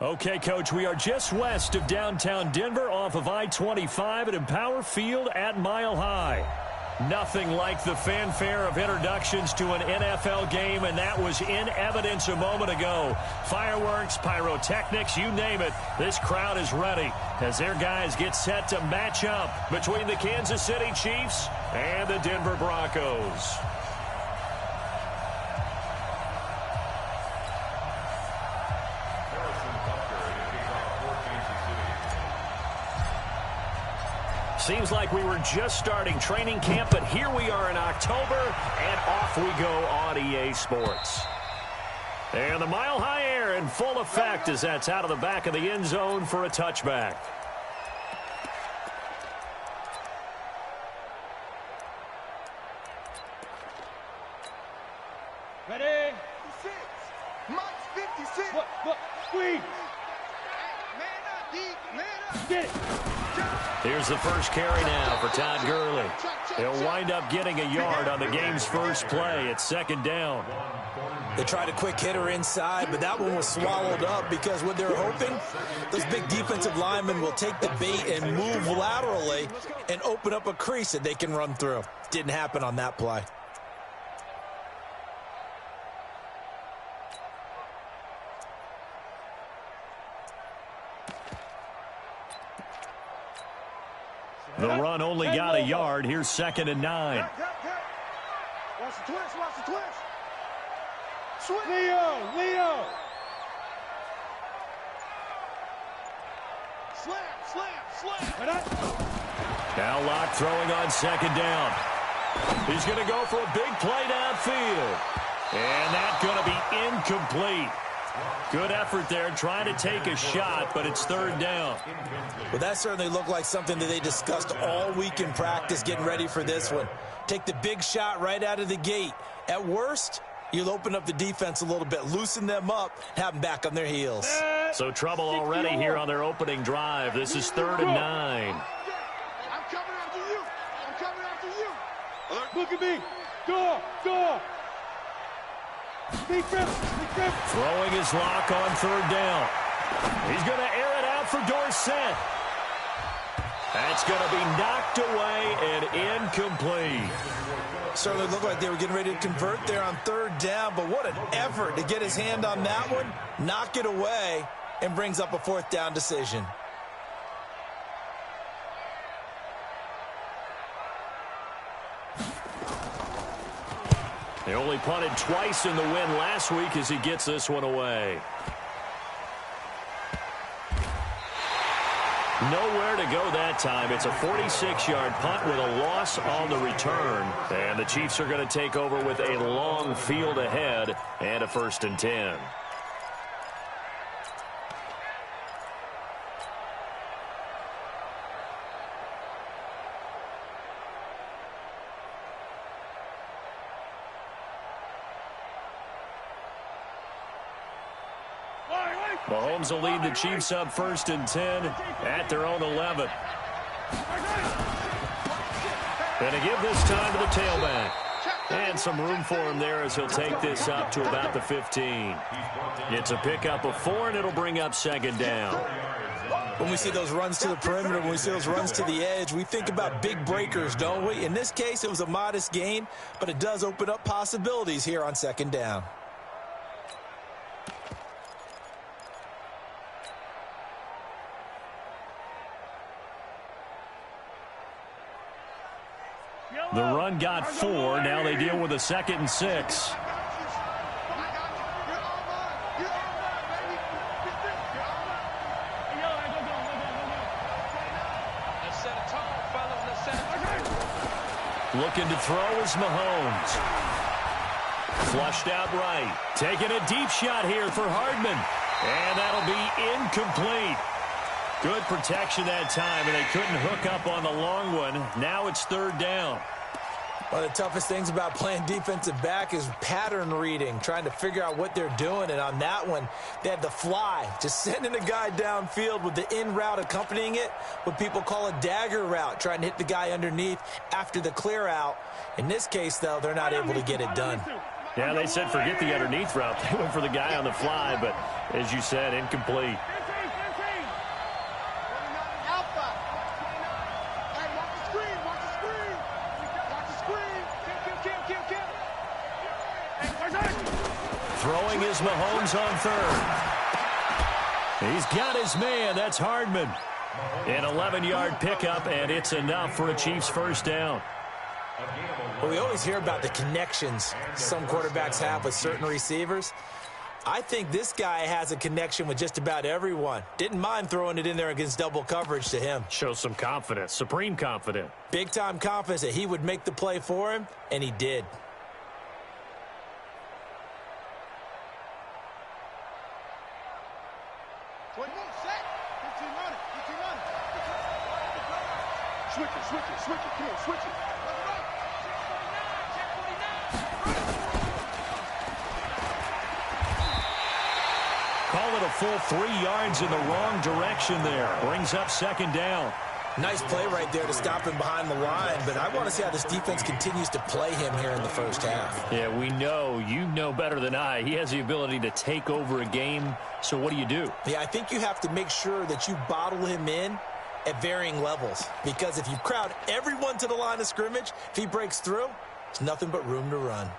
Okay, Coach, we are just west of downtown Denver off of I-25 at Empower Field at Mile High. Nothing like the fanfare of introductions to an NFL game, and that was in evidence a moment ago. Fireworks, pyrotechnics, you name it. This crowd is ready as their guys get set to match up between the Kansas City Chiefs and the Denver Broncos. Seems like we were just starting training camp, but here we are in October, and off we go on EA Sports. And the Mile High air in full effect as that's out of the back of the end zone for a touchback. Ready? 56. Max 56. What? Squeeze. Man up, D. Man up. Get it. Here's the first carry now for Todd Gurley. He'll wind up getting a yard on the game's first play at second down. They tried a quick hitter inside, but that one was swallowed up because what they're hoping, those big defensive linemen will take the bait and move laterally and open up a crease that they can run through. Didn't happen on that play. The run only got a yard. Here's 2nd and 9. Watch the twist. Watch the twist. Leo. Slam. Now Locke throwing on 2nd down. He's going to go for a big play downfield. And that's going to be incomplete. Good effort there, trying to take a shot, but it's 3rd down. Well, that certainly looked like something that they discussed all week in practice, getting ready for this one. Take the big shot right out of the gate. At worst, you'll open up the defense a little bit, loosen them up, have them back on their heels. So trouble already here on their opening drive. This is 3rd and 9. I'm coming after you. Look at me. Go. Throwing his Lock on 3rd down. He's going to air it out for Dorsett. That's going to be knocked away and incomplete. Certainly looked like they were getting ready to convert there on 3rd down, but what an effort to get his hand on that one, knock it away, and brings up a 4th down decision. He only punted twice in the win last week as he gets this one away. Nowhere to go that time. It's a 46-yard punt with a loss on the return. And the Chiefs are going to take over with a long field ahead and a 1st and 10. Mahomes will lead the Chiefs up 1st and 10 at their own 11. Going to give this time to the tailback. And some room for him there as he'll take this up to about the 15. It's a pickup of 4, and it'll bring up 2nd down. When we see those runs to the perimeter, when we see those runs to the edge, we think about big breakers, don't we? In this case, it was a modest gain, but it does open up possibilities here on 2nd down. The run got 4. Now they deal with a 2nd and 6. Looking to throw is Mahomes. Flushed out right. Taking a deep shot here for Hardman. And that'll be incomplete. Good protection that time, and they couldn't hook up on the long one. Now it's 3rd down. One of the toughest things about playing defensive back is pattern reading, trying to figure out what they're doing. And on that one, they had the fly, just sending a guy downfield with the in route accompanying it, what people call a dagger route, trying to hit the guy underneath after the clear out. In this case, though, they're not able to get it done. Yeah, they said forget the underneath route. They went for the guy on the fly, but as you said, incomplete. Throwing is Mahomes on third. He's got his man. That's Hardman. An 11-yard pickup, and it's enough for a Chiefs first down. Well, we always hear about the connections some quarterbacks have with certain receivers. I think this guy has a connection with just about everyone. Didn't mind throwing it in there against double coverage to him. Shows some confidence, supreme confidence. Big-time confidence that he would make the play for him, and he did. Switch it, come on, switch it. Call it a full 3 yards in the wrong direction there. Brings up second down. Nice play right there to stop him behind the line, but I want to see how this defense continues to play him here in the first half. Yeah, we know. You know better than I. He has the ability to take over a game, so what do? Yeah, I think you have to make sure that you bottle him in at varying levels, because if you crowd everyone to the line of scrimmage, if he breaks through, it's nothing but room to run.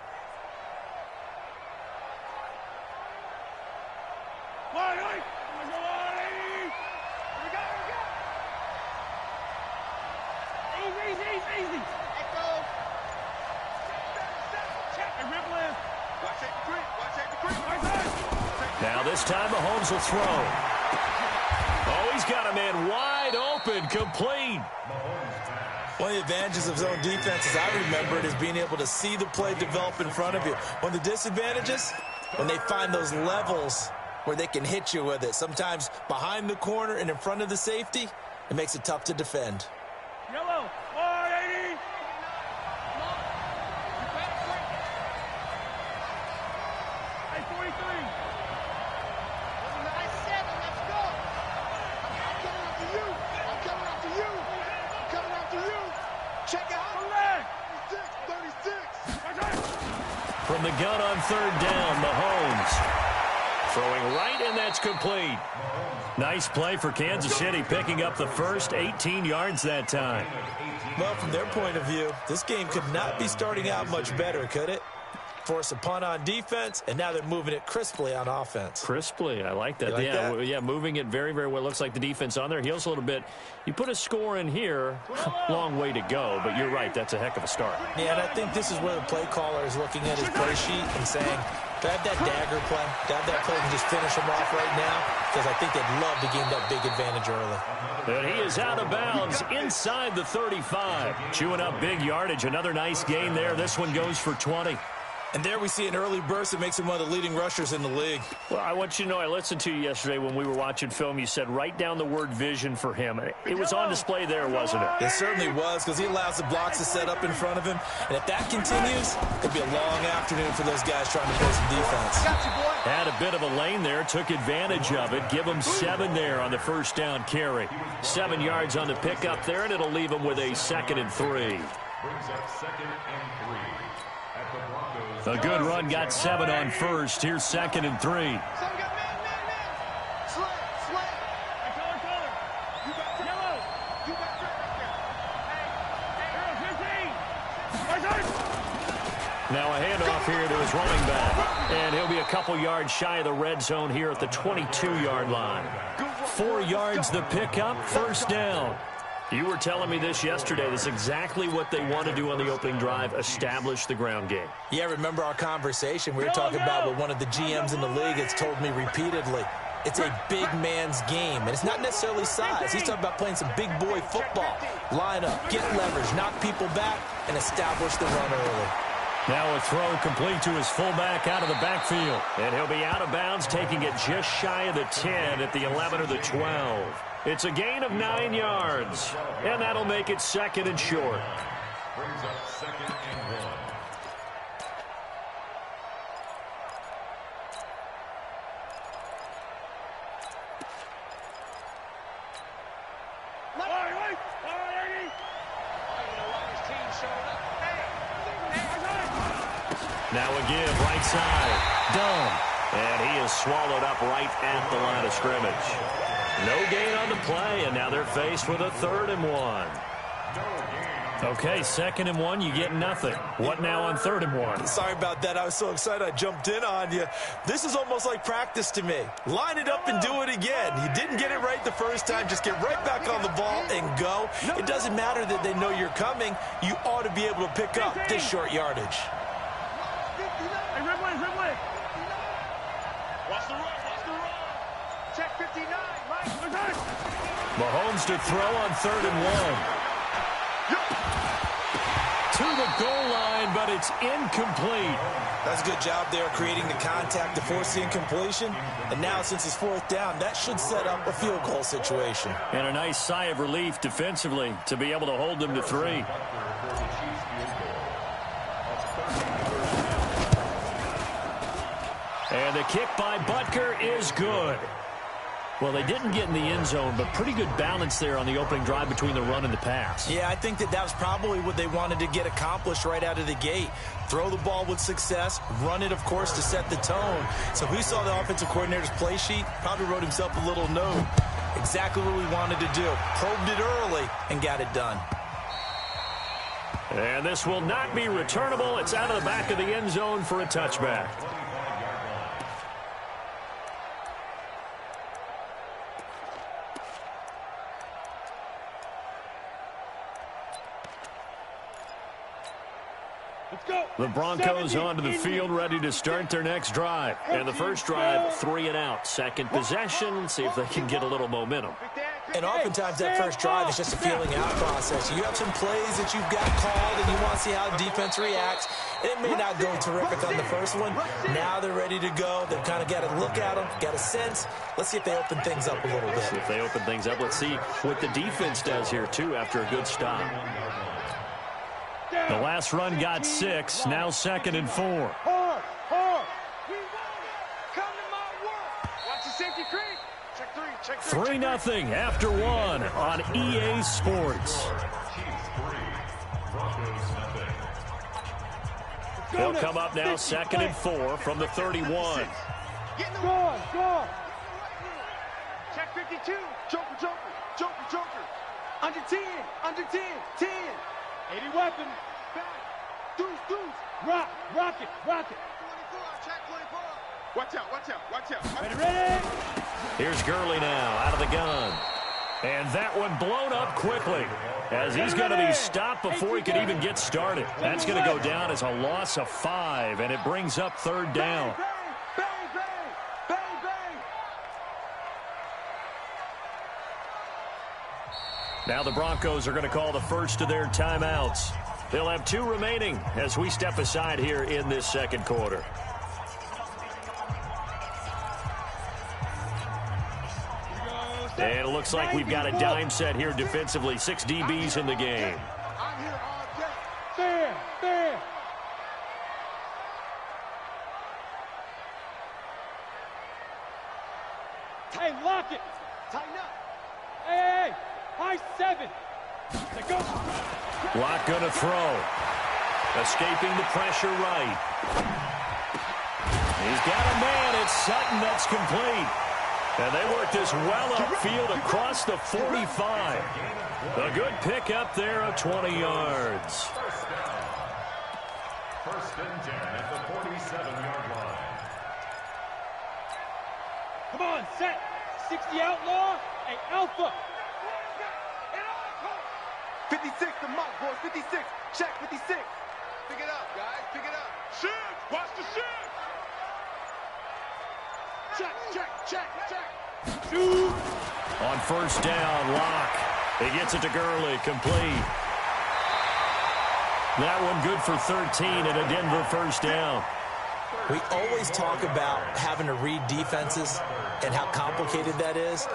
Now this time Mahomes will throw. Oh, he's got a man wide open, complete. One of the advantages of zone defense, as I remember it, is being able to see the play develop in front of you. One of the disadvantages, when they find those levels where they can hit you with it, sometimes behind the corner and in front of the safety, it makes it tough to defend. Yellow, 180. Hey, 43. Nice 7, let's go. I'm coming after you. I'm coming after you. I'm coming after you. Check out. 36. From the gun on third down, Mahomes throwing right, and that's complete. Nice play for Kansas City, picking up the first 18 yards that time. Well, from their point of view, this game could not be starting out much better, could it? Force a punt on defense, and now they're moving it crisply on offense. Crisply, I like that. You like that? Yeah, moving it very, very well. Looks like the defense on their heels a little bit. You put a score in here, long way to go, but you're right, that's a heck of a start. Yeah, and I think this is where the play caller is looking at his play sheet and saying, do I have that dagger play? Do I have that play and just finish him off right now? Because I think they'd love to gain that big advantage early. And he is out of bounds inside the 35. Chewing up big yardage. Another nice gain there. This one goes for 20. And there we see an early burst that makes him one of the leading rushers in the league. Well, I want you to know, I listened to you yesterday when we were watching film. You said write down the word vision for him. It was on display there, wasn't it? It certainly was, because he allows the blocks to set up in front of him. And if that continues, it could be a long afternoon for those guys trying to play some defense. Had a bit of a lane there, took advantage of it. Give him 7 there on the first down carry. 7 yards on the pickup there, and it'll leave him with a 2nd and 3. Brings up 2nd and 3. A good run, got 7 on first. Here's 2nd and 3. Now a handoff here to his running back. And he'll be a couple yards shy of the red zone here at the 22-yard line. 4 yards the pickup, first down. You were telling me this yesterday. This is exactly what they want to do on the opening drive, establish the ground game. Yeah, remember our conversation. We were talking about what one of the GMs in the league has told me repeatedly. It's a big man's game, and it's not necessarily size. He's talking about playing some big boy football. Line up, get leverage, knock people back, and establish the run early. Now a throw complete to his fullback out of the backfield. And he'll be out of bounds, taking it just shy of the 10 at the 11 or the 12. It's a gain of 9 yards, and that'll make it 2nd and short. Brings up 2nd and 1. Now a give, right side. Done. And he is swallowed up right at the line of scrimmage. No gain on the play, and now they're faced with a 3rd and 1. Okay, 2nd and 1, you get nothing. What now on 3rd and 1? Sorry about that. I was so excited I jumped in on you. This is almost like practice to me. Line it up and do it again. You didn't get it right the first time. Just get right back on the ball and go. It doesn't matter that they know you're coming. You ought to be able to pick up this short yardage. Hey, red one. Watch the run. Check 59, Mike. Mahomes to throw on 3rd and 1. To the goal line, but it's incomplete. That's a good job there creating the contact to force the incompletion. And now, since it's 4th down, that should set up a field goal situation. And a nice sigh of relief defensively to be able to hold them to 3. And the kick by Butker is good. Well, they didn't get in the end zone, but pretty good balance there on the opening drive between the run and the pass. Yeah, I think that was probably what they wanted to get accomplished right out of the gate. Throw the ball with success, run it, of course, to set the tone. So who saw the offensive coordinator's play sheet? Probably wrote himself a little note. Exactly what we wanted to do. Probed it early and got it done. And this will not be returnable. It's out of the back of the end zone for a touchback. The Broncos onto the field, ready to start their next drive. And the first drive, 3 and out. Second possession, see if they can get a little momentum. And oftentimes that first drive is just a feeling out process. You have some plays that you've got called and you want to see how the defense reacts. It may not go terrific on the first one. Now they're ready to go. They've kind of got to look at them, got a sense. Let's see if they open things up a little bit. See if they open things up. Let's see what the defense does here, too, after a good stop. The last run got 6, now 2nd and 4. Hard. Come to my work. Watch the safety creep. Check 3. 3-0 after 1 on EA Sports. They'll come up now 2nd and 4 from the 31. Go. Check 52. Joker. Under 10. 10. 80 weapon. Back. Deuce. Rock it. 24. Check 24. Watch out. Ready. Here's Gurley now out of the gun. And that one blown up quickly as he's going to be stopped before he could even get started. That's going to go down as a loss of 5, and it brings up 3rd down. Bang. Now the Broncos are going to call the first of their timeouts. They'll have 2 remaining as we step aside here in this second quarter. And it looks like we've got a dime set here defensively. 6 DBs in the game. I'm here all day. Fair. Hey, lock it. Tighten up. Hey. High 7. Let's go. Lock going to throw. Escaping the pressure right. He's got a man. It's Sutton that's complete. And they work this well upfield across the 45. A good pickup there of 20 yards. First and 10 at the 47-yard line. Come on, set. 60 outlaw. Hey, Alpha. 56, the mark, boys. 56. Check 56. Pick it up, guys. Pick it up. Shoot. Watch the shoot. Check. Shoot. On first down, Locke. He gets it to Gurley, complete. That one good for 13 and a Denver first down. We always talk about having to read defenses and how complicated that is.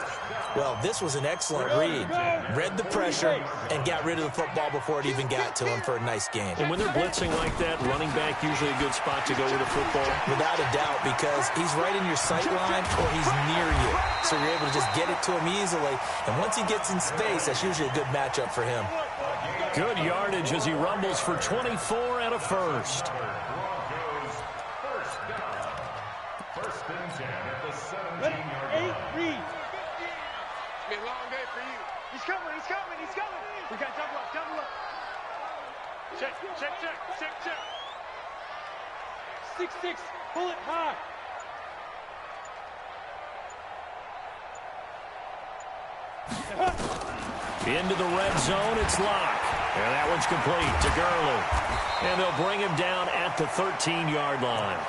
Well, this was an excellent read. Read the pressure and got rid of the football before it even got to him for a nice gain. And when they're blitzing like that, running back usually a good spot to go with the football. Without a doubt, because he's right in your sight line or he's near you. So you're able to just get it to him easily. And once he gets in space, that's usually a good matchup for him. Good yardage as he rumbles for 24 and a first. First and 10 at the 17-yard line. Read. It's been a long day for you. He's coming. We got double up. Check. 6-6. Pull it high. Into the red zone, it's Locke. And that one's complete to Gurley. And they'll bring him down at the 13-yard line.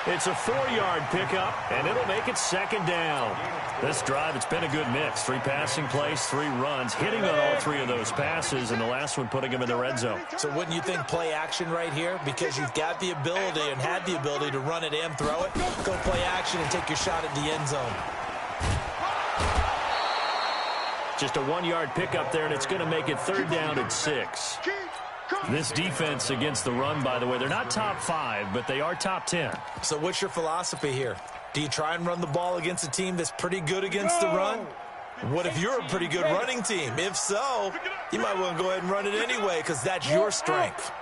It's a 4-yard pickup, and it'll make it second down. This drive, it's been a good mix. 3 passing plays, 3 runs, hitting on all 3 of those passes, and the last one putting him in the red zone. So wouldn't you think play action right here? Because you've got the ability and had the ability to run it and throw it. Go play action and take your shot at the end zone. Just a 1-yard pickup there, and it's going to make it third down at 6. This defense against the run, by the way, they're not top 5, but they are top 10. So what's your philosophy here? Do you try and run the ball against a team that's pretty good against the run? What if you're a pretty good running team? If so, you might want to go ahead and run it anyway because that's your strength.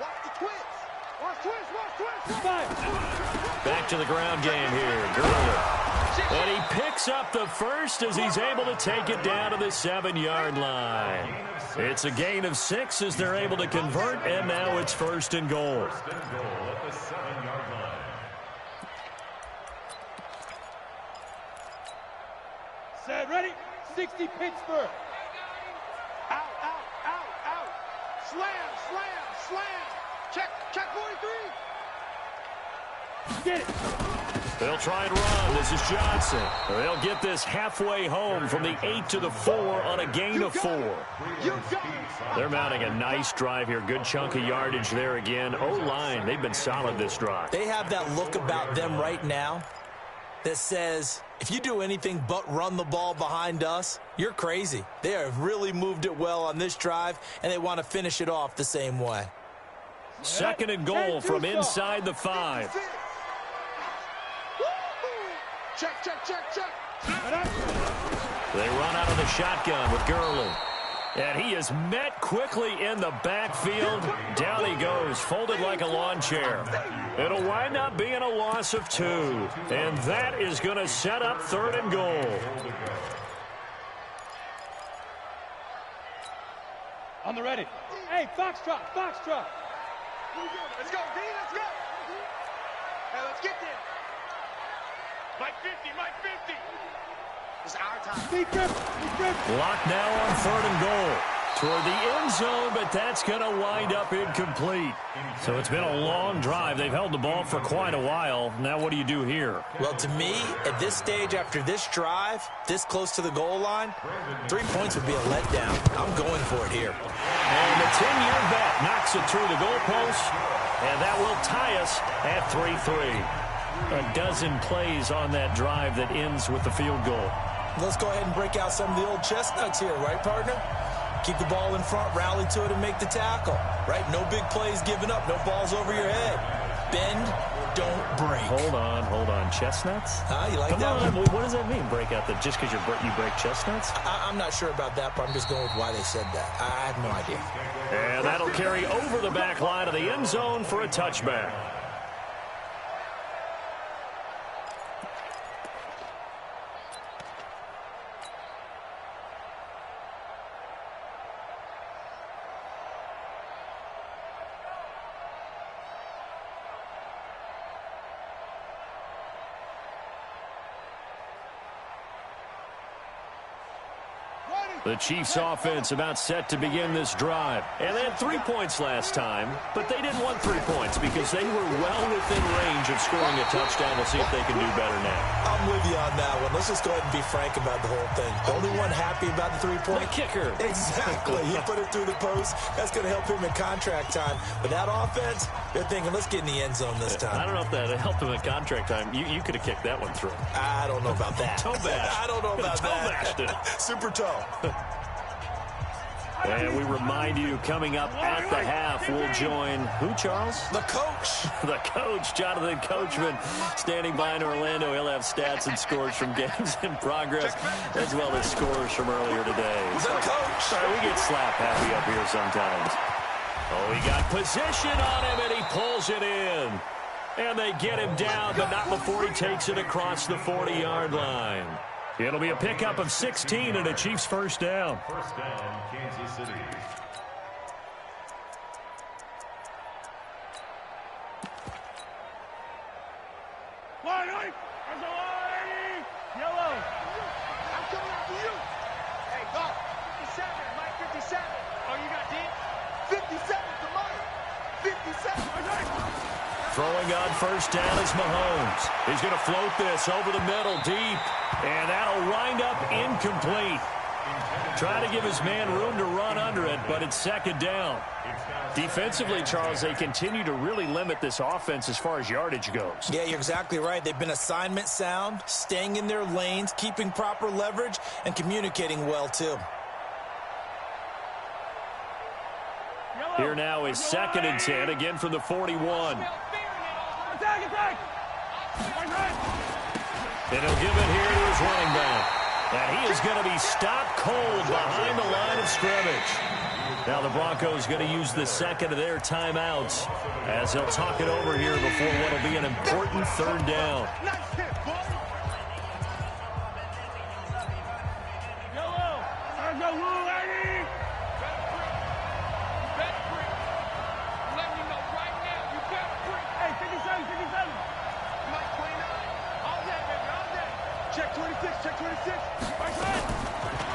Back to the ground game here. Gurley. And he picks up the first as he's able to take it down to the 7-yard line. It's a gain of 6 as they're able to convert, and now it's first and goal. First and goal at the 7-yard line. Set, ready? 60 Pittsburgh. Out. Slam. Check 43. Get it. They'll try and run. This is Johnson. They'll get this halfway home from the 8 to the 4 on a gain of 4. They're mounting a nice drive here. Good chunk of yardage there again. O-line, they've been solid this drive. They have that look about them right now that says, if you do anything but run the ball behind us, you're crazy. They have really moved it well on this drive, and they want to finish it off the same way. Second and goal from inside the 5. Check. They run out of the shotgun with Gurley. And he is met quickly in the backfield. Down he goes, folded like a lawn chair. It'll wind up being a loss of 2. And that is going to set up third and goal. On the ready. Hey, Foxtrot. Let's go, D, let's go. Hey, let's get there. Mike 50. It's our time. Speed grip. Locked now on third and goal. Toward the end zone, but that's going to wind up incomplete. So it's been a long drive. They've held the ball for quite a while. Now what do you do here? Well, to me, at this stage, after this drive, this close to the goal line, 3 points would be a letdown. I'm going for it here. And the 10-year bet knocks it through the goalpost, and that will tie us at 3-3. A dozen plays on that drive that ends with the field goal. Let's go ahead and break out some of the old chestnuts here, right, partner? Keep the ball in front, rally to it, and make the tackle, right? No big plays given up, no balls over your head. Bend, don't break. Hold on. Chestnuts? You like Come that on, one? what does that mean, break out? Just because you break chestnuts? I'm not sure about that, but I'm just going with why they said that. I have no idea. And that'll carry over the back line of the end zone for a touchback. The Chiefs offense about set to begin this drive. And they had 3 points last time, but they didn't want 3 points because they were well within range of scoring a touchdown. We'll see if they can do better now. I'm with you on that one. Let's just go ahead and be frank about the whole thing. The only one happy about the 3-point? The kicker. Exactly. He put it through the post. That's going to help him in contract time. But that offense, they're thinking, let's get in the end zone this time. I don't know if that helped him in contract time. You could have kicked that one through. I don't know about that. Toe bash. I don't know about that. Toe bashed it. Super toe. And we remind you, coming up at the half, we'll join who, Charles? The coach. The coach, Jonathan Coachman, standing by in Orlando. He'll have stats and scores from games in progress, as well as scores from earlier today. The coach. Sorry, we get slap happy up here sometimes. Oh, he got position on him, and he pulls it in. And they get him down, but not before he takes it across the 40-yard line. It'll be a pickup of 16 and a Chiefs first down. First down, Kansas City. Yellow. I'm coming after you. Hey, Doc. 57, Mike 57. Oh, you got D? 57 to Mike. 57. Throwing on first down is Mahomes. He's going to float this over the middle deep. And that'll wind up incomplete. Trying to give his man room to run under it, but it's second down. Defensively, Charles, they continue to really limit this offense as far as yardage goes. Yeah, you're exactly right. They've been assignment sound, staying in their lanes, keeping proper leverage, and communicating well, too. Here now is second and 10, again from the 41. And he'll give it here to his running back. And he is going to be stopped cold behind the line of scrimmage. Now the Broncos going to use the second of their timeouts as they'll talk it over here before what will be an important third down. Check 26, check 26.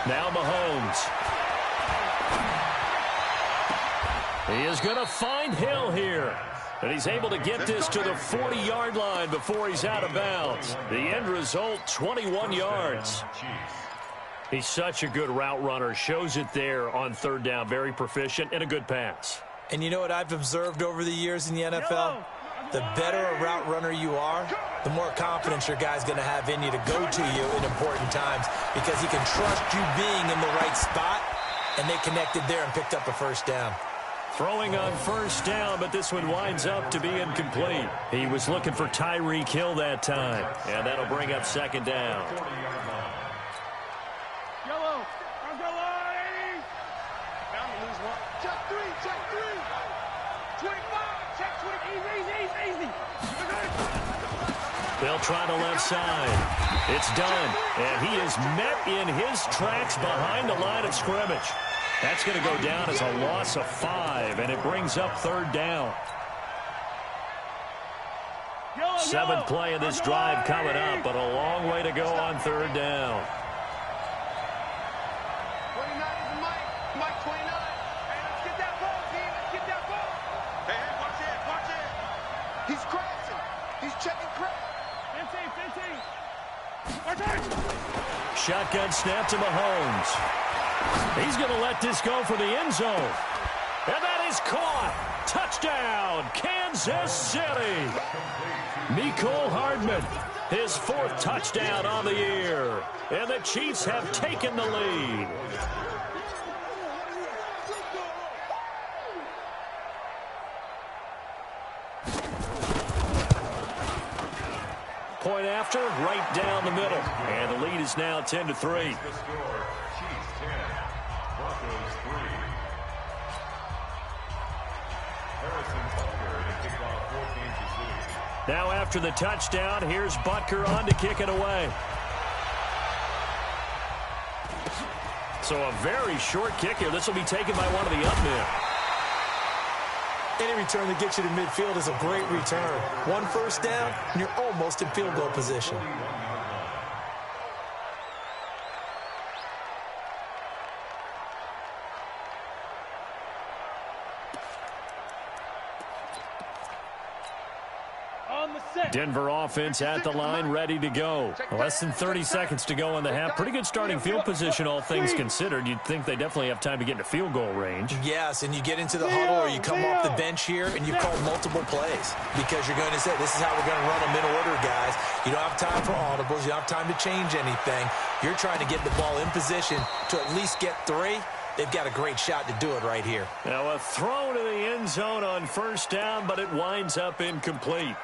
Now Mahomes. He is going to find Hill here. And he's able to get this to the 40-yard line before he's out of bounds. The end result, 21 yards. He's such a good route runner. Shows it there on third down. Very proficient and a good pass. And you know what I've observed over the years in the NFL? The better a route runner you are, the more confidence your guy's going to have in you to go to you in important times because he can trust you being in the right spot, and they connected there and picked up a first down. Throwing on first down, but this one winds up to be incomplete. He was looking for Tyreek Hill that time, and that'll bring up second down. Yellow. I'm going. Bound to lose one. Check three, check three. 25, check 20. Easy. They'll try the left side. It's done, and he is met in his tracks behind the line of scrimmage. That's going to go down as a loss of 5, and it brings up third down. Seventh play of this drive coming up, but a long way to go on third down. 29 is Mike. Mike 29. Hey, let's get that ball, team. Let's get that ball. Hey, watch it. He's crashing. He's checking crash. 15. Shotgun snap to Mahomes. He's going to let this go for the end zone. And that is caught. Touchdown, Kansas City. Mecole Hardman, his 4th touchdown on the year. And the Chiefs have taken the lead. Point after, right down the middle. And the lead is now 10-3. Now after the touchdown, here's Butker on to kick it away. So a very short kick here. This will be taken by one of the up men. Any return that gets you to midfield is a great return. One first down, and you're almost in field goal position. Denver offense at the line, ready to go. Less than 30 seconds to go in the half. Pretty good starting field position, all things considered. You'd think they definitely have time to get into field goal range. Yes, and you get into the huddle or you come off the bench here and you call multiple plays because you're going to say, this is how we're going to run them in order, guys. You don't have time for audibles. You don't have time to change anything. You're trying to get the ball in position to at least get 3. They've got a great shot to do it right here. Now a throw to the end zone on first down, but it winds up incomplete.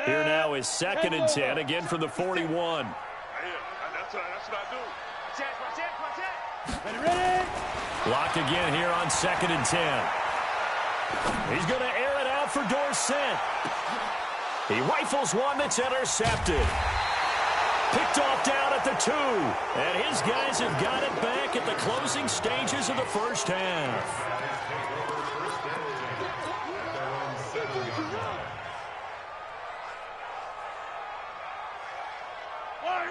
Here now is second and 10, again from the 41. That's what I do. Ready? Block again here on 2nd and 10. He's going to air it out for Dorsett. He rifles one that's intercepted. Picked off down at the 2. And his guys have got it back at the closing stages of the first half.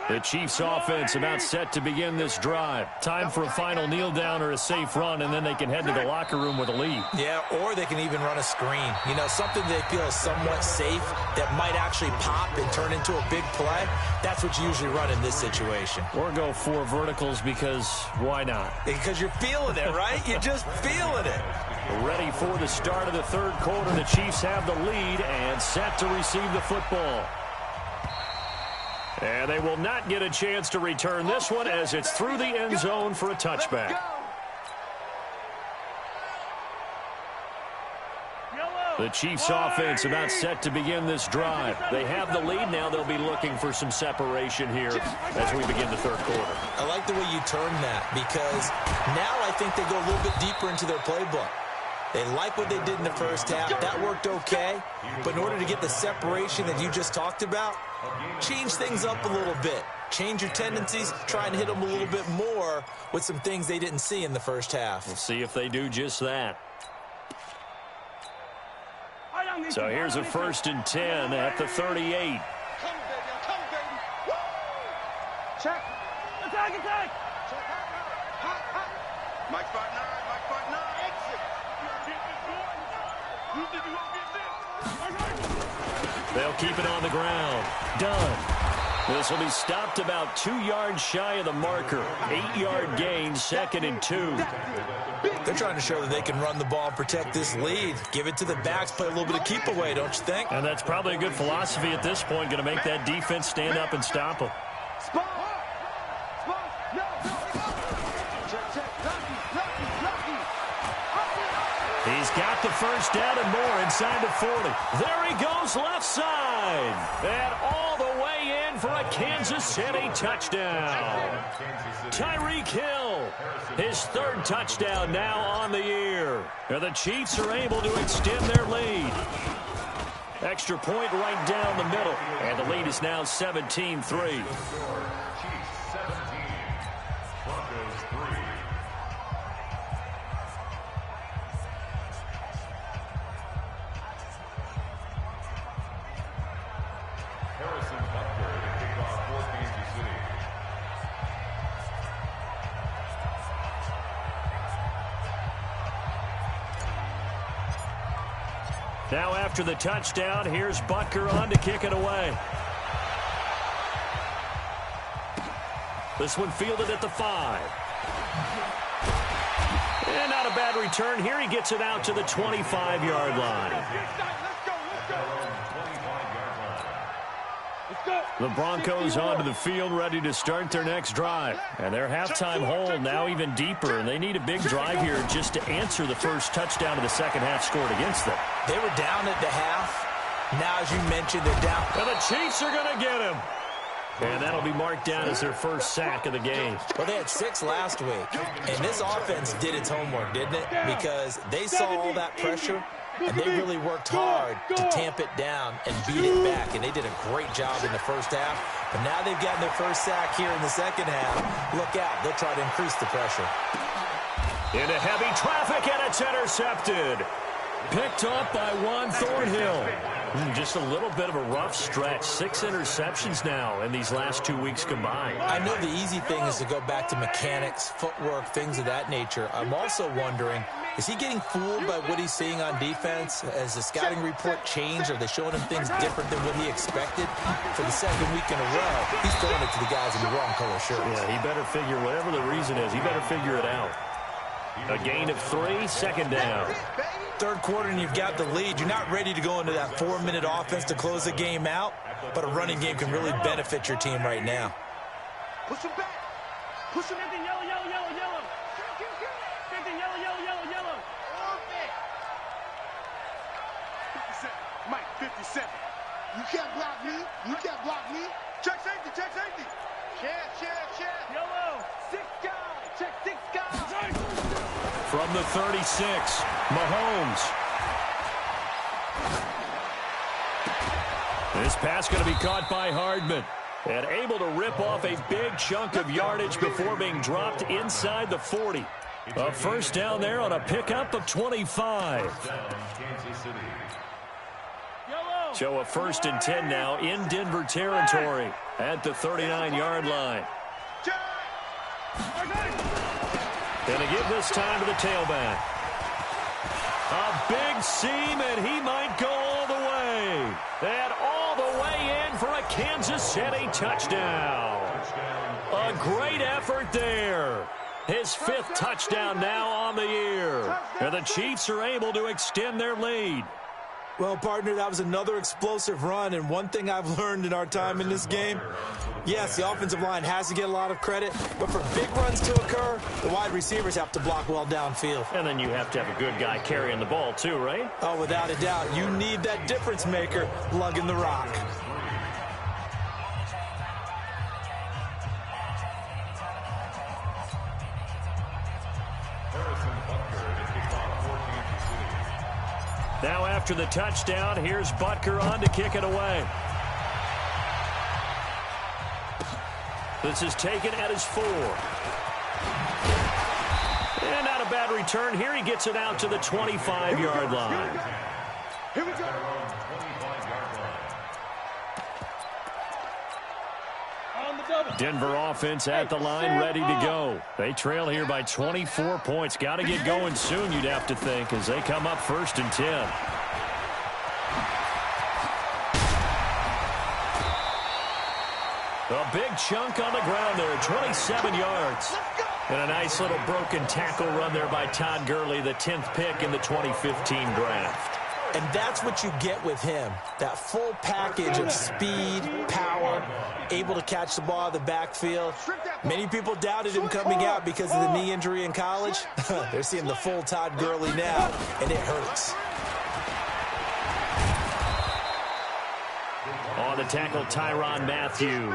The Chiefs offense about set to begin this drive. Time for a final kneel down or a safe run, and then they can head to the locker room with a lead. Yeah, or they can even run a screen. You know, something they feel is somewhat safe that might actually pop and turn into a big play. That's what you usually run in this situation. Or go 4 verticals because why not? Because you're feeling it, right? You're just feeling it. Ready for the start of the 3rd quarter. The Chiefs have the lead and set to receive the football. And they will not get a chance to return this one as it's through the end zone for a touchback. The Chiefs offense about set to begin this drive. They have the lead now. They'll be looking for some separation here as we begin the 3rd quarter. I like the way you term that because now I think they go a little bit deeper into their playbook. They like what they did in the first half. That worked okay. But in order to get the separation that you just talked about, change things up a little bit. Change your tendencies. Try and hit them a little bit more with some things they didn't see in the first half. We'll see if they do just that. So here's a 1st and 10 at the 38. Come, baby. Woo! Check. Attack. Check. Mike 5'9", Mike 5'9". Exit. You think you won't get this? They'll keep it on the ground. Done. This will be stopped about 2 yards shy of the marker. 8-yard gain, 2nd and 2. They're trying to show that they can run the ball and protect this lead. Give it to the backs, play a little bit of keep away, don't you think? And that's probably a good philosophy at this point, going to make that defense stand up and stop them. He's got the first down and more inside the 40. There he goes left side. And all the way in for a Kansas City touchdown. Tyreek Hill, his 3rd touchdown now on the year. And the Chiefs are able to extend their lead. Extra point right down the middle. And the lead is now 17-3. Now after the touchdown, here's Butker on to kick it away. This one fielded at the 5. And not a bad return here. He gets it out to the 25-yard line. The Broncos onto the field, ready to start their next drive. And their halftime hole now even deeper, and they need a big drive here just to answer the first touchdown of the second half scored against them. They were down at the half. Now, as you mentioned, they're down. And the Chiefs are going to get him. And that'll be marked down as their first sack of the game. Well, they had 6 last week. And this offense did its homework, didn't it? Because they saw all that pressure, and they really worked hard to tamp it down and beat it back. And they did a great job in the first half. But now they've gotten their first sack here in the second half. Look out. They'll try to increase the pressure. Into heavy traffic, and it's intercepted. Picked up by Juan Thornhill. Just a little bit of a rough stretch. 6 interceptions now in these last 2 weeks combined. I know the easy thing is to go back to mechanics, footwork, things of that nature. I'm also wondering, is he getting fooled by what he's seeing on defense? Has the scouting report changed? Are they showing him things different than what he expected? For the 2nd week in a row, he's throwing it to the guys in the wrong color shirts. Yeah, he better figure, whatever the reason is, he better figure it out. A gain of 3, 2nd down. 3rd quarter and you've got the lead. You're not ready to go into that 4-minute offense to close the game out, but a running game can really benefit your team right now. Push him back. Push him in. Yellow. 50, yellow. Perfect. 57. Mike, 57. You can't block me. Check safety. Check. Yellow. 6 From the 36, Mahomes. This pass going to be caught by Hardman. And able to rip off a big chunk of yardage before being dropped inside the 40. A first down there on a pickup of 25. So a 1st and 10 now in Denver territory at the 39-yard line. Going to give this time to the tailback. A big seam, and he might go all the way. And all the way in for a Kansas City touchdown. A great effort there. His 5th touchdown now on the year. And the Chiefs are able to extend their lead. Well, partner, that was another explosive run, and one thing I've learned in our time in this game, yes, the offensive line has to get a lot of credit, but for big runs to occur, the wide receivers have to block well downfield. And then you have to have a good guy carrying the ball too, right? Oh, without a doubt. You need that difference maker lugging the rock. Now after the touchdown, here's Butker on to kick it away. This is taken at his 4. And not a bad return here. He gets it out to the 25-yard line. Here we go. Denver offense at the line, ready to go. They trail here by 24 points. Got to get going soon, you'd have to think, as they come up 1st and 10. A big chunk on the ground there, 27 yards. And a nice little broken tackle run there by Todd Gurley, the 10th pick in the 2015 draft. And that's what you get with him, that full package of speed, power, able to catch the ball out of the backfield. Many people doubted him coming out because of the knee injury in college. They're seeing the full Todd Gurley now, and it hurts. On the tackle, Tyrann Mathieu.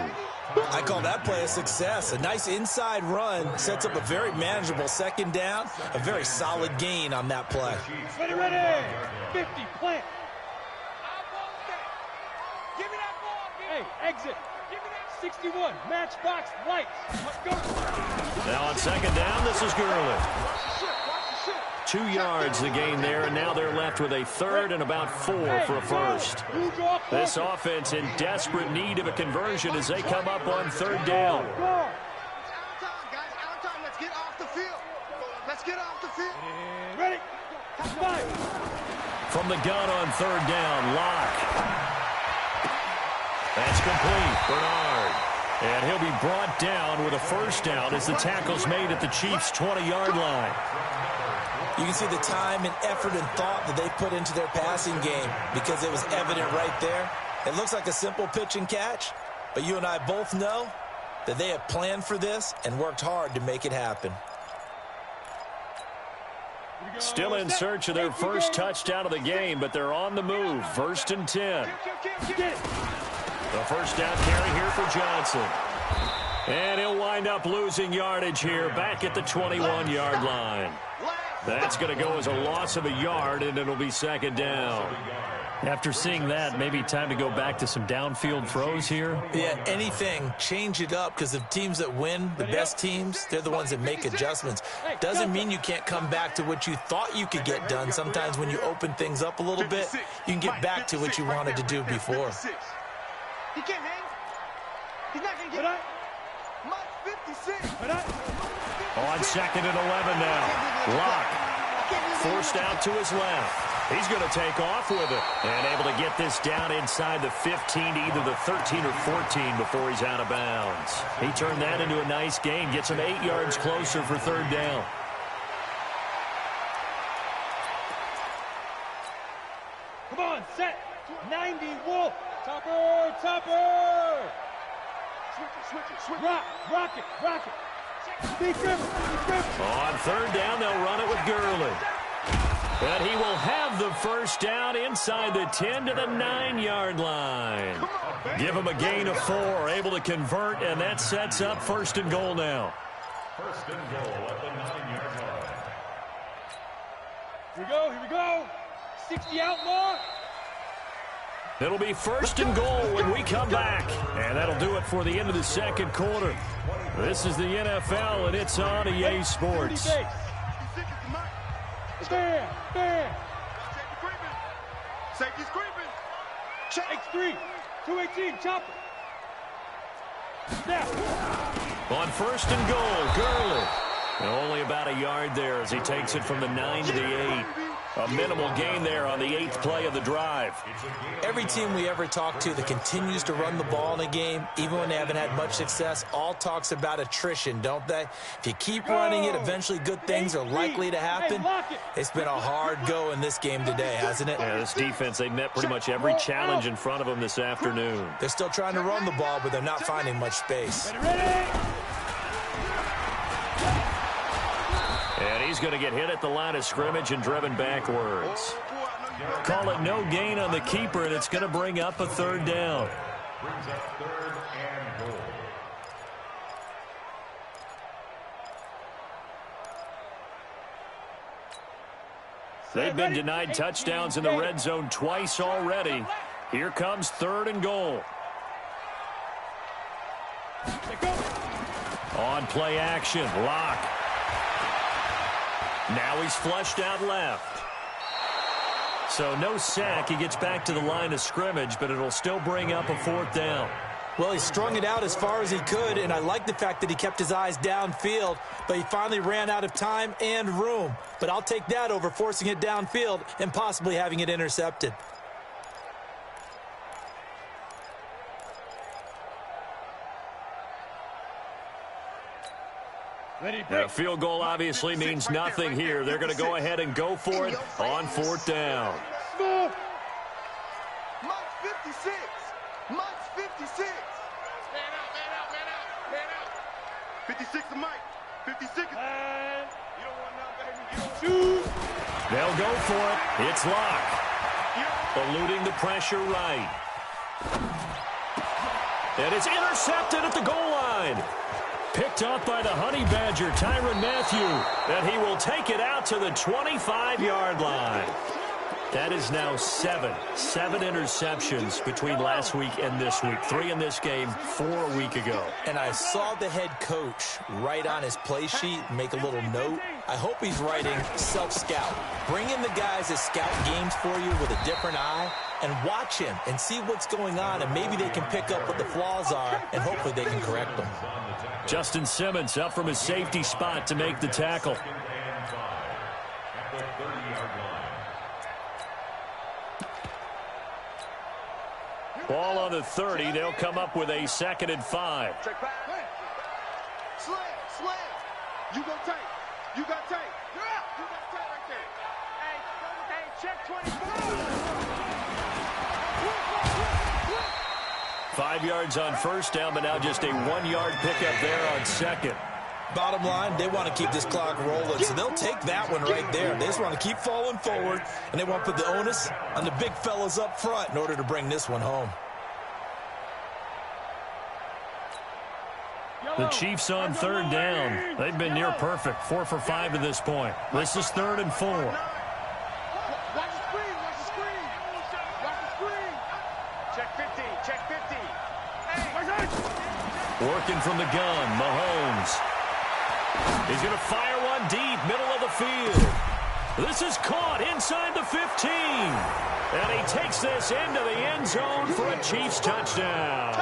I call that play a success. A nice inside run sets up a very manageable 2nd down, a very solid gain on that play. Ready. 50, plant. Give me that ball. Hey, exit. Give me that 61. Matchbox lights. Let's go. Now on 2nd down, this is Gurley. 2 yards the gain there, and now they're left with a 3rd and about 4 for a 1st. This offense in desperate need of a conversion as they come up on 3rd down. Let's get off the field. Let's get off the field. Ready. From the gun on 3rd down, Locke. That's complete. Bernard. And he'll be brought down with a 1st down as the tackle's made at the Chiefs' 20-yard line. You can see the time and effort and thought that they put into their passing game because it was evident right there. It looks like a simple pitch and catch, but you and I both know that they have planned for this and worked hard to make it happen. Still in search of their 1st touchdown of the game, but they're on the move. 1st and 10. The 1st down carry here for Johnson. And he'll wind up losing yardage here back at the 21-yard line. That's going to go as a loss of a yard, and it'll be 2nd down. After seeing that, maybe time to go back to some downfield throws here. Yeah, anything. Change it up because the teams that win, the best teams, they're the ones that make adjustments. Doesn't mean you can't come back to what you thought you could get done. Sometimes when you open things up a little bit, you can get back to what you wanted to do before. He can't hang. He's not going to get it. Mike 56. On 2nd and 11 now. Locke forced out to his left. He's going to take off with it and able to get this down inside the 15 to either the 13 or 14 before he's out of bounds. He turned that into a nice gain, gets him 8 yards closer for 3rd down. Come on, set. 90 Wolf. Topper. Switch it. Rock it. On 3rd down, they'll run it with Gurley. And he will have the 1st down inside the 10 to the 9-yard line. Give him a gain of 4, able to convert, and that sets up 1st and goal now. 1st and goal at the 9-yard line. Here we go, here we go. 60 out more. It'll be first and goal when we come back. And that'll do it for the end of the second quarter. This is the NFL, and it's on EA Sports. Fair, fair. Safety's creeping. X3, 218, chopper. Snap. On first and goal, Gurley. And only about a yard there as he takes it from the 9 to the 8. A minimal gain there on the 8th play of the drive. Every team we ever talk to that continues to run the ball in a game, even when they haven't had much success, all talks about attrition, don't they? If you keep running it, eventually good things are likely to happen. It's been a hard go in this game today, hasn't it? Yeah, this defense, they met pretty much every challenge in front of them this afternoon. They're still trying to run the ball, but they're not finding much space. And he's going to get hit at the line of scrimmage and driven backwards. Call it no gain on the keeper, and it's going to bring up a third down. Brings up 3rd and goal. They've been denied touchdowns in the red zone twice already. Here comes 3rd and goal. On play action, Lock. Now he's flushed out left. So no sack. He gets back to the line of scrimmage, but it'll still bring up a 4th down. Well, he strung it out as far as he could, and I like the fact that he kept his eyes downfield, but he finally ran out of time and room. But I'll take that over forcing it downfield and possibly having it intercepted. A field goal obviously means nothing here. They're going to go ahead and go for it on 4th down. Mike 56. Mike 56. Man out, man out, man out, man out. 56 to Mike. 56. You don't want none, baby. You don't shoot. They'll go for it. It's Lock. Eluding the pressure right. And it's intercepted at the goal line. Picked up by the Honey Badger, Tyrann Mathieu. And he will take it out to the 25-yard line. That is now 7 interceptions between last week and this week. 3 in this game, 4 a week ago. And I saw the head coach write on his play sheet, make a little note. I hope he's writing self-scout. Bring in the guys that scout games for you with a different eye and watch him and see what's going on, and maybe they can pick up what the flaws are, and hopefully they can correct them. Justin Simmons up from his safety spot to make the tackle. Ball on the 30. They'll come up with a 2nd and 5. Check back. Slam, slam. You go tight. You got tight. You're out. You got tight right there. Hey, check 24. 5 yards on 1st down, but now just a 1-yard pickup there on 2nd. Bottom line, they want to keep this clock rolling, so they'll take that one right there. They just want to keep falling forward, and they want to put the onus on the big fellas up front in order to bring this one home. The Chiefs on 3rd down. They've been near perfect, 4 for 5 to this point. This is 3rd and 4. Watch the screen, watch the screen. Watch the screen. Check 50, check 50. Working from the gun, Mahomes. He's going to fire one deep, middle of the field. This is caught inside the 15. And he takes this into the end zone for a Chiefs touchdown.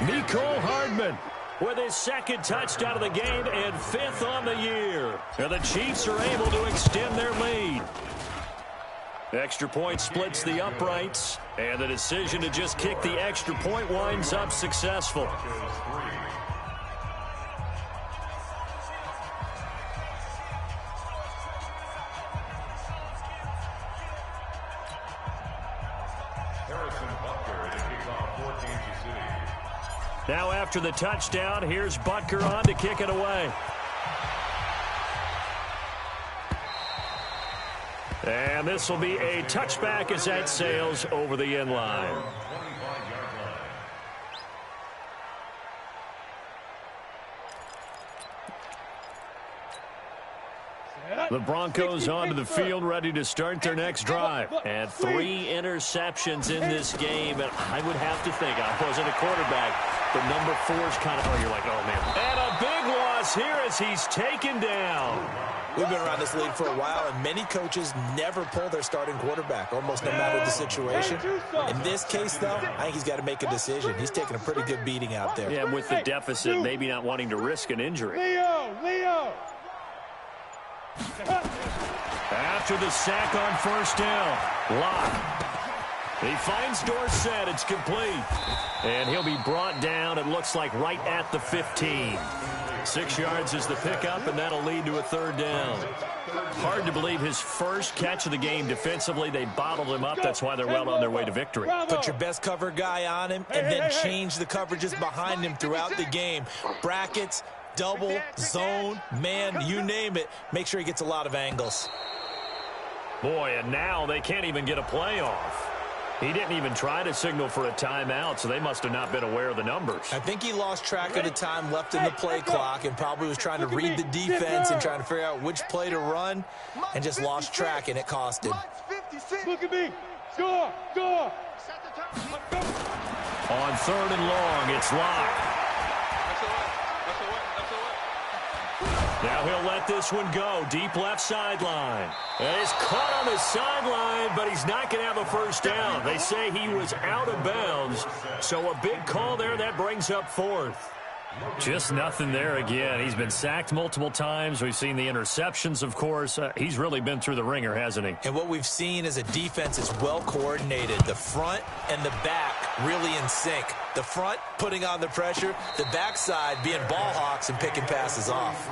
Mecole Hardman with his 2nd touchdown of the game and 5th on the year. And the Chiefs are able to extend their lead. Extra point splits the uprights, and the decision to just kick the extra point winds up successful. Now after the touchdown, here's Butker on to kick it away. And this will be a touchback as that sails over the end line. The Broncos onto the field, ready to start their next drive. And 3 interceptions in this game. And I would have to think, I wasn't a quarterback, but number 4 is kind of, you're like, oh, man. And a big loss here as he's taken down. We've been around this league for a while, and many coaches never pull their starting quarterback, almost no matter the situation. In this case, though, I think he's got to make a decision. He's taking a pretty good beating out there. Yeah, with the deficit, maybe not wanting to risk an injury. Leo! After the sack on first down, Locke. He finds Dorsett. It's complete. And he'll be brought down, it looks like, right at the 15. 6 yards is the pickup, and that'll lead to a 3rd down. Hard to believe his first catch of the game defensively. They bottled him up. That's why they're well on their way to victory. Put your best cover guy on him and then change the coverages behind him throughout the game. Brackets, double, zone, man, you name it. Make sure he gets a lot of angles. Boy, and now they can't even get a play off. He didn't even try to signal for a timeout, so they must have not been aware of the numbers. I think he lost track of the time left in the play clock and probably was trying to read the defense and trying to figure out which play to run and just lost track, and it cost him. Look at me. Score! Score! On 3rd and long, it's Locke. Now he'll let this one go. Deep left sideline. And he's caught on the sideline, but he's not going to have a first down. They say he was out of bounds. So a big call there. That brings up 4th. Just nothing there again. He's been sacked multiple times. We've seen the interceptions, of course. He's really been through the ringer, hasn't he? And what we've seen is a defense that's well coordinated. The front and the back really in sync. The front putting on the pressure, the backside being ball hawks and picking passes off.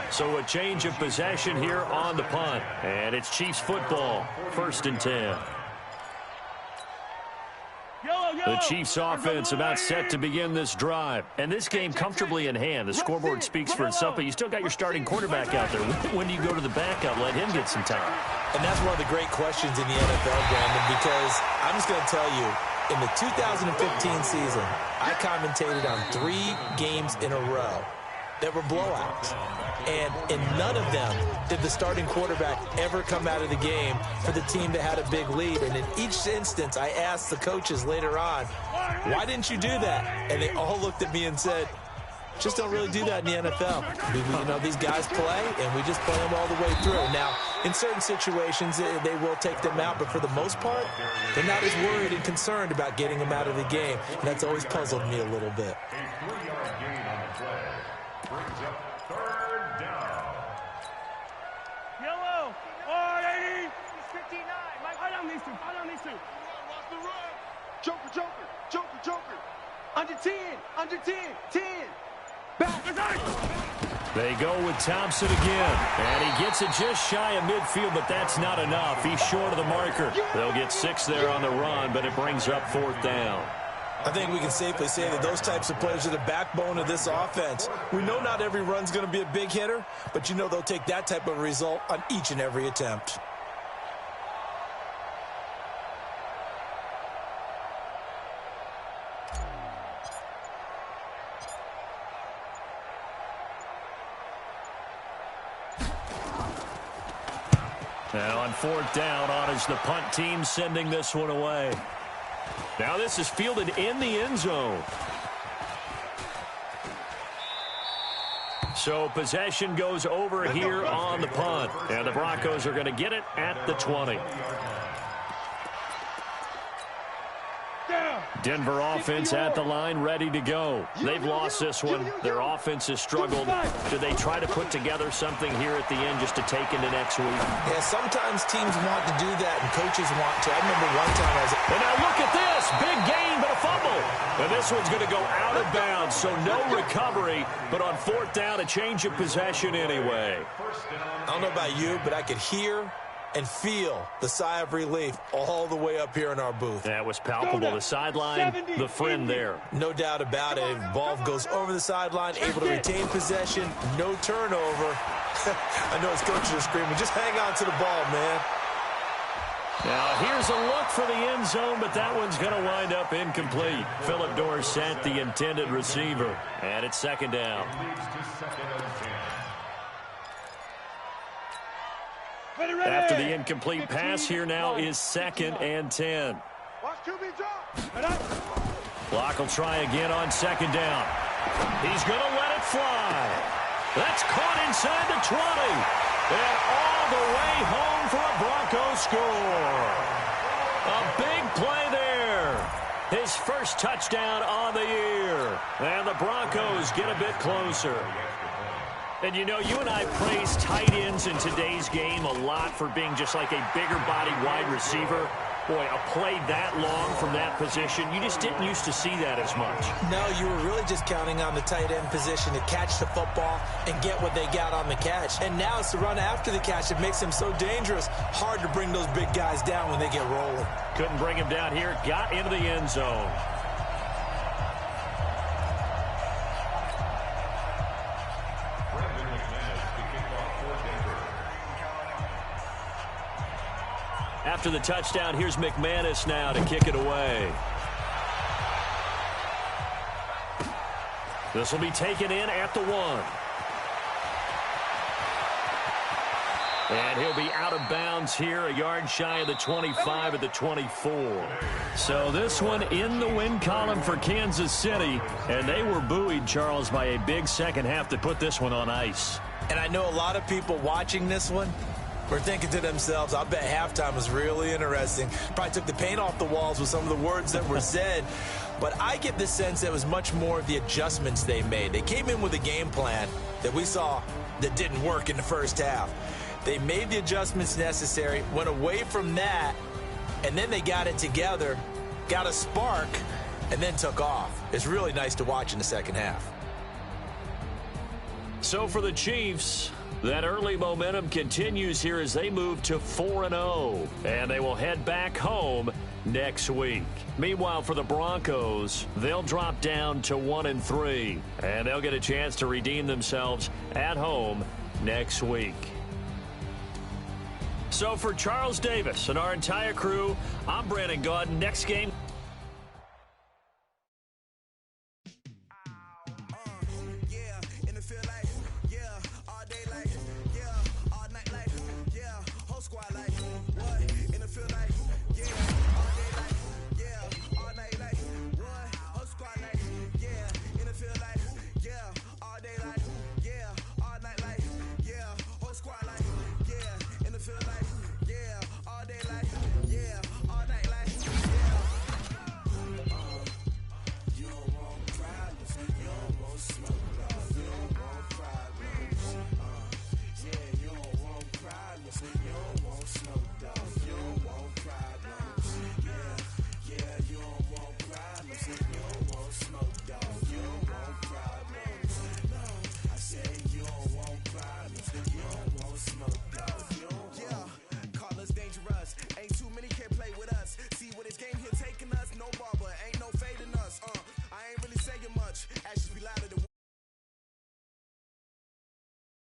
So a change of possession here on the punt. And it's Chiefs football, 1st and 10. The Chiefs offense about set to begin this drive. And this game comfortably in hand. The scoreboard speaks for itself, but you still got your starting quarterback out there. When do you go to the backup, let him get some time? And that's one of the great questions in the NFL, Brandon, because I'm just going to tell you, in the 2015 season, I commentated on 3 games in a row that were blowouts. And in none of them did the starting quarterback ever come out of the game for the team that had a big lead. And in each instance, I asked the coaches later on, why didn't you do that? And they all looked at me and said, just don't really do that in the NFL. You know, these guys play, and we just play them all the way through. Now, in certain situations, they will take them out, but for the most part, they're not as worried and concerned about getting them out of the game. And that's always puzzled me a little bit. A 3-yard gain on the play brings up 3rd down. Yellow! 480! He's 59. I don't need to. I don't need to. Watch the run. Joker, Joker, Joker, Joker. Under 10, under 10, 10. Back. They go with Thompson again. And he gets it just shy of midfield, but that's not enough. He's short of the marker. They'll get 6 there on the run, but it brings up 4th down. I think we can safely say that those types of players are the backbone of this offense. We know not every run's going to be a big hitter, but you know they'll take that type of result on each and every attempt. Now on 4th down, on is the punt team sending this one away. Now this is fielded in the end zone. So possession goes over here on the punt. And the Broncos are going to get it at the 20. Denver offense at the line, ready to go. They've lost this one. Their offense has struggled. Do they try to put together something here at the end just to take into next week? Yeah, sometimes teams want to do that, and coaches want to. I remember one time I was... And now look at this. Big gain, but a fumble. And this one's going to go out of bounds, so no recovery. But on 4th down, a change of possession anyway. I don't know about you, but I could hear and feel the sigh of relief all the way up here in our booth. That was palpable. The sideline, the friend there. No doubt about it. Ball goes over the sideline, able to retain possession, no turnover. I know his coaches are screaming, just hang on to the ball, man. Now here's a look for the end zone, but that one's going to wind up incomplete. Philip Dorsett, the intended receiver. And it's 2nd down. After the incomplete pass, here now is 2nd and 10. Watch QB drop. Block will try again on 2nd down. He's going to let it fly. That's caught inside the 20. And all the way home for a Broncos score. A big play there. His first touchdown on the year. And the Broncos get a bit closer. And, you know, you and I praise tight ends in today's game a lot for being just like a bigger body wide receiver. Boy, a play that long from that position, you just didn't used to see that as much. No, you were really just counting on the tight end position to catch the football and get what they got on the catch. And now it's the run after the catch that makes him so dangerous. Hard to bring those big guys down when they get rolling. Couldn't bring him down here. Got into the end zone. After the touchdown, here's McManus now to kick it away. This will be taken in at the 1. And he'll be out of bounds here, a yard shy of the 25 at the 24. So this one in the win column for Kansas City. And they were buoyed, Charles, by a big second half that put this one on ice. And I know a lot of people watching this one were thinking to themselves, I bet halftime was really interesting. Probably took the paint off the walls with some of the words that were said. But I get the sense that it was much more of the adjustments they made. They came in with a game plan that we saw that didn't work in the first half. They made the adjustments necessary, went away from that, and then they got it together, got a spark, and then took off. It's really nice to watch in the second half. So for the Chiefs, that early momentum continues here as they move to 4-0, and they will head back home next week. Meanwhile, for the Broncos, they'll drop down to 1-3, and they'll get a chance to redeem themselves at home next week. So for Charles Davis and our entire crew, I'm Brandon Gaudin. Next game. Smoke.